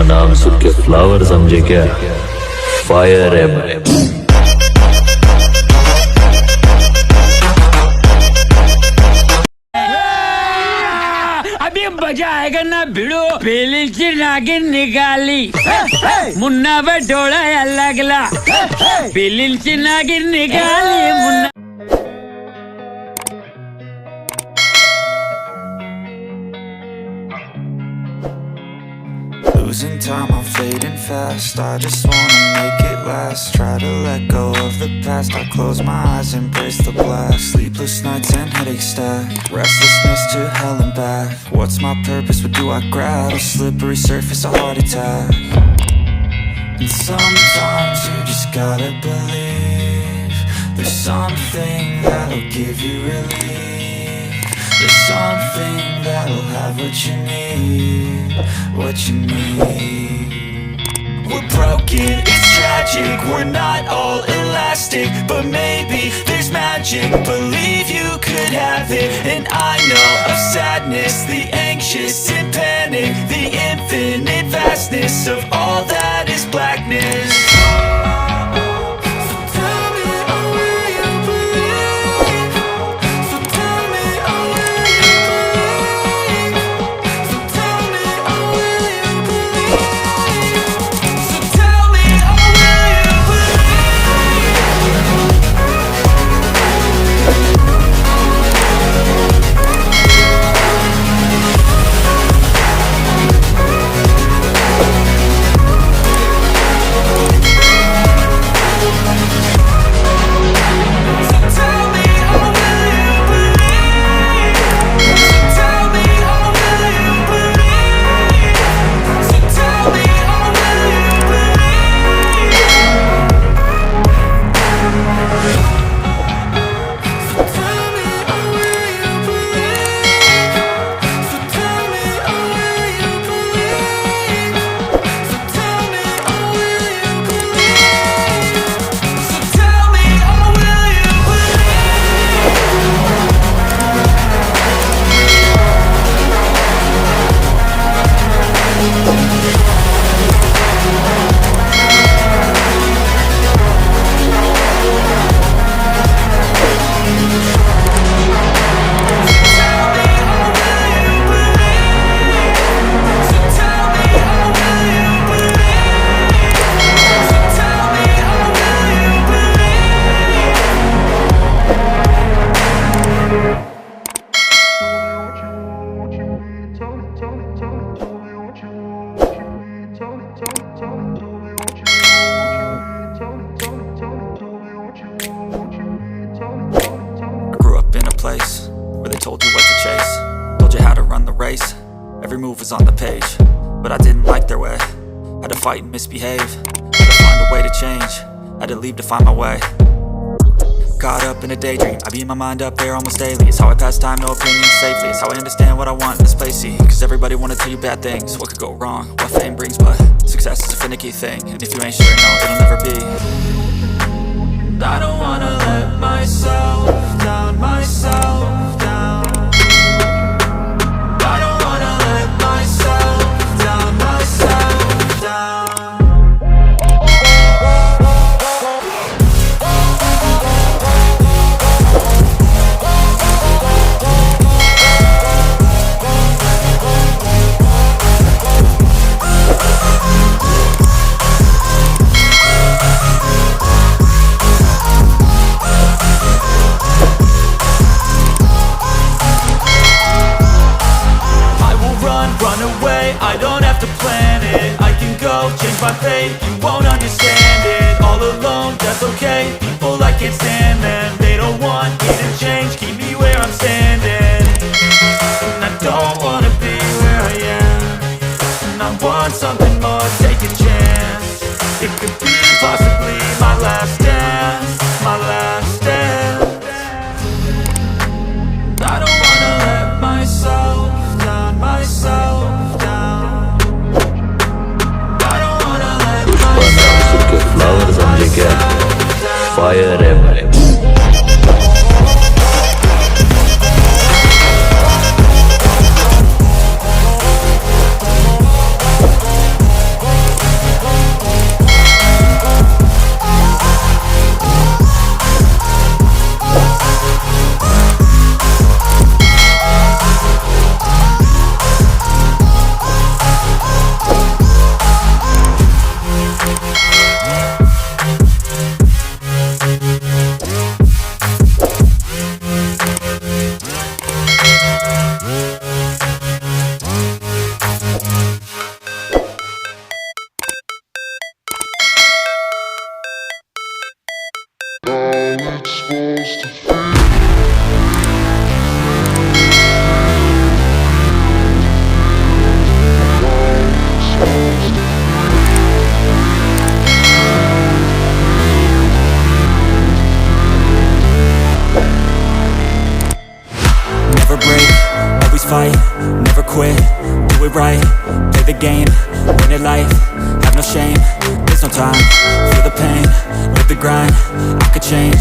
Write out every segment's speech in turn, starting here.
अपना नाम सुन के फ्लावर समझे क्या? फायर है मैं। अभी मजा आएगा ना भिड़ो पेलीची नागिन निकाली मुन्ना बटोड़ा अलगला पेलीची नागिन निकाली Munna. Losing time, I'm fading fast. I just wanna make it last. Try to let go of the past. I close my eyes, embrace the blast. Sleepless nights and headaches stack. Restlessness to hell and back. What's my purpose? What do I grab? A slippery surface, a heart attack. And sometimes you just gotta believe there's something that'll give you relief. There's something that'll have what you need, what you need. We're broken, it's tragic, we're not all elastic, but maybe there's magic, believe you could have it. And I know of sadness, the anxious and panic, the infinite vastness of all that is blackness. Every move was on the page, but I didn't like their way. Had to fight and misbehave, had to find a way to change, had to leave to find my way. Caught up in a daydream, I beat my mind up there almost daily. It's how I pass time, no opinions safely. It's how I understand what I want in this place, see. Cause everybody wanna tell you bad things, what could go wrong, what fame brings. But success is a finicky thing, and if you ain't sure, no, it'll never be. I don't wanna let myself down, myself down. I don't have to plan it, I can go change my fate. You won't understand it, all alone, that's okay. People, I can't stand them, they don't want me to change. Keep me where I'm standing, and I don't wanna be where I am. And I want something more, take a chance. It could be possibly my last dance, my last dance. I don't wanna let myself down, myself down. I don't wanna let myself down. Flower समझे क्या? Fire है मैं। Never break, always fight, never quit, do it right, play the game, win it life, have no shame, there's no time, feel the pain, live the grind, I could change,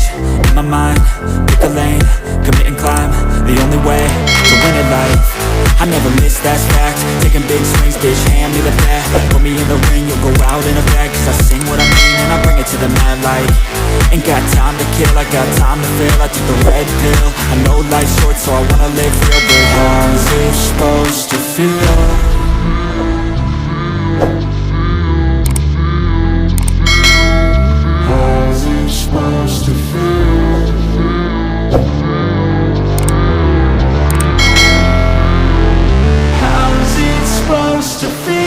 in my mind, pick a lane, commit and climb, the only way to win it life. I never miss, that's fact, taking big swings, bitch, hand me the bat, put me in the ring, you'll go out in a bag, cause I sing what I mean and I bring it to the mad light. Ain't got time to kill, I got time to feel, I took the red pill, I know life's short so I wanna live real, but how's it supposed to feel? How's it supposed to feel? How's it supposed to feel?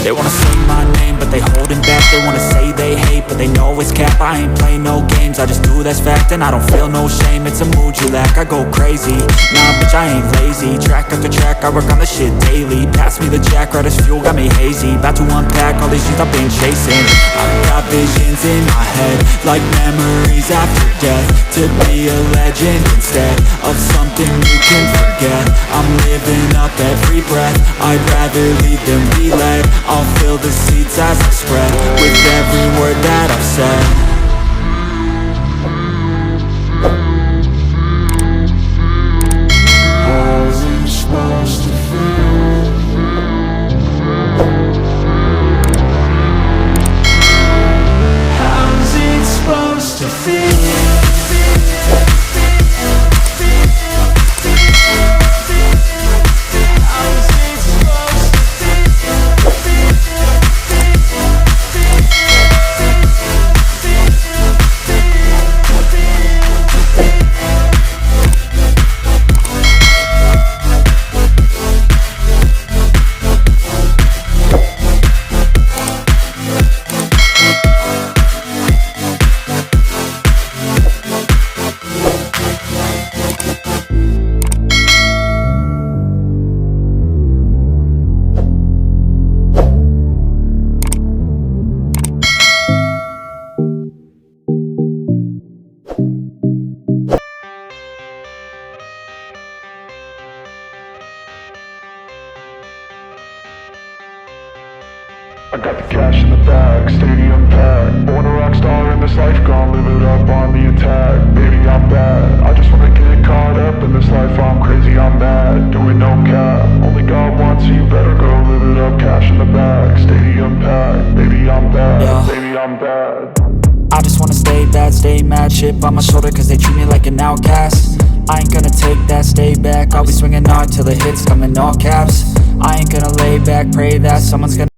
They wanna say my name, but they holding back. They wanna say they hate, but they know it's cap. I ain't play no games, I just do that's fact. And I don't feel no shame, it's a mood you lack. I go crazy, nah bitch I ain't lazy. Track after track, I work on the shit daily. Pass me the jack, right as fuel, got me hazy. About to unpack all these things I've been chasing. I've got visions in my head, like memories after death. To be a legend instead of something you can forget. I'm living up every breath, I'd rather lead than be led. I'll fill the seats as I spread with every word that I've said. How's it supposed to feel? How's it supposed to feel? I got the cash in the bag, stadium packed. Born a rock star in this life, gon' live it up on the attack. Baby, I'm bad, I just wanna get caught up in this life. I'm crazy, I'm mad, doing no cap. Only God wants you, better go live it up. Cash in the bag, stadium packed. Baby, I'm bad, baby, I'm bad. I just wanna stay bad, stay mad. Chip on my shoulder cause they treat me like an outcast. I ain't gonna take that, stay back. I'll be swinging hard till the hits come in all caps. I ain't gonna lay back, pray that someone's gonna